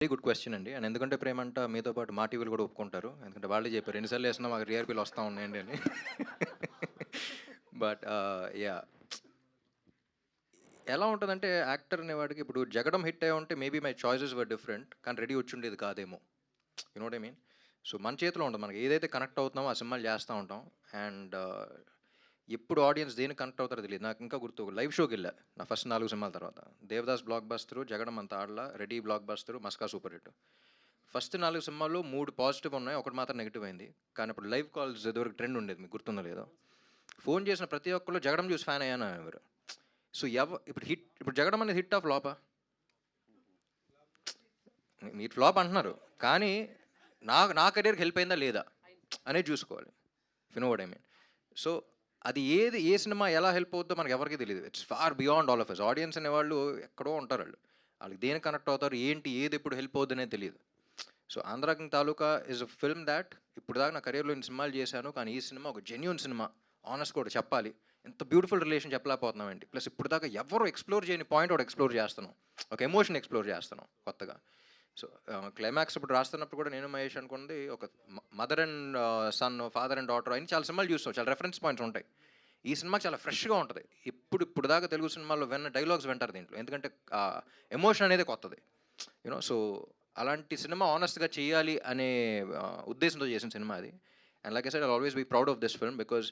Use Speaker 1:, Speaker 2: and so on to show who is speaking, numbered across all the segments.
Speaker 1: Very good question అండి. And ఎందుకంటే ప్రేమంట మీతో పాటు మా టీవీలు కూడా ఒప్పుకుంటారు. ఎందుకంటే వాళ్ళే చెప్పారు ఎన్ని సార్లు వేసినా మాకు టీఆర్పీలు వస్తా ఉన్నాయండి అని. But yeah! ఎలా ఉంటదంటే యాక్టర్ అనేవాడికి ఇప్పుడు 'జగడం' హిట్ అయ్యి ఉంటే maybe my choices were different. కానీ రెడీ వచ్చుండేది కాదేమో. You know what I mean? So మన చేతిలో ఉంటది. మనకి ఏదైతే కనెక్ట్ అవుతున్నామో ఆ సినిమాలు చేస్తా ఉంటాం. అండ్ ఎప్పుడు ఆడియన్స్ దేనికి కనెక్ట్ అవుతారో తెలీదు. నాకు ఇంకా గుర్తు ఒక లైవ్ షోకెళ్ళా. నా ఫస్ట్ 4 సినిమాల తర్వాత. 'దేవదాస్' బ్లాక్ బస్టరు, 'జగడం' అంత ఆడలా, 'Ready' blockbuster, 'Maska' super hit. First 4 సినిమాల్లో 3 పాజిటివ్ ఉన్నాయి. ఒకటి మాత్రం నెగెటివ్ అయింది. కానీ అప్పుడు లైవ్ కాల్స్ ఇదివరకు ట్రెండ్ ఉండేది. మీకు గుర్తుందో లేదో. ఫోన్ చేసిన ప్రతి ఒక్కళ్ళు 'జగడం' చూసి ఫ్యాన్ అయ్యాను అనేవారు. సో, ఇప్పుడు 'జగడం' అనేది హిట్టా? ఫ్లాపా? మీరు ఫ్లాప్ అంటున్నారు. కానీ నా కెరియర్‌కి హెల్ప్ అయిందా లేదా? అనేది చూసుకోవాలి. If you know what I mean. So, అది ఏ సినిమా ఎలా హెల్ప్ అవుద్దో మనకెవరికీ తెలీదు. It's far beyond all of us. Audience అనేవాళ్ళు ఎక్కడో ఉంటారాళ్ళు. ఆళ్ళకి దేనికి కనెక్ట్ అవుతారు, ఏంటి, ఏది ఎప్పుడు హెల్ప్ అవుద్దనేది తెలీదు. So, 'Andhra king taluka' is a film thought ఇప్పటిదాకా నా కెరియర్‌లో ఇన్ని సినిమాలు చేశాను. కానీ ఈ సినిమా ఒక జెన్యూన్ సినిమా. ఆనెస్ట్‌గా ఒకటి చెప్పాలి. ఎంత బ్యూటిఫుల్ రిలేషన్ చెప్పలేకపోతున్నామేంటి. ప్లస్ ఇప్పటిదాకా ఎవరు ఎక్స్‌ప్లోర్ చేయని పాయింట్ ఒకటి ఎక్స్‌ప్లోర్ చేస్తున్నాం. ఒక ఎమోషన్ ఎక్స్‌ప్లోర్ చేస్తున్నాం కొత్తగా. సో, క్లైమాక్స్ ఇప్పుడు రాస్తున్నప్పుడు కూడా నేను, మహేష్ అనుకున్నది ఒక mother and son, father and daughter అని చాలా సినిమాలు చూస్తాం. చాలా రెఫరెన్స్ పాయింట్స్ ఉంటాయి. ఈ సినిమా చాలా ఫ్రెష్‌గా ఉంటది. ఇప్పటిదాకా తెలుగు సినిమాల్లో విన్న డైలాగ్స్ వింటారు దీంట్లో. ఎందుకంటే ఎమోషన్ అనేది కొత్తది. సో, అలాంటి సినిమా ఆనెస్ట్‌గా చేయాలి అనే ఉద్దేశంతో చేసిన సినిమా అది. And like I said I'll always be proud of this film because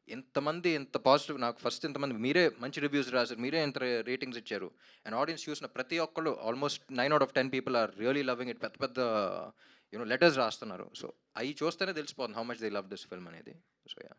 Speaker 1: ఇంతమంది ఇంత పాజిటివ్ నాకు ఫస్ట్ ఇంతమంది మీరే మంచి రివ్యూస్ రాసారు. మీరే ఇంత రేటింగ్స్ ఇచ్చారు. అండ్ ఆడియన్స్ చూసిన ప్రతి ఒక్కళ్ళు almost 9 out of 10 people are really loving it. పెద్ద పెద్ద లెటర్స్ రాస్తున్నారు. సో, అయి చూస్తేనే తెలిసిపోతుంది how much they love this film అనేది. So, yeah!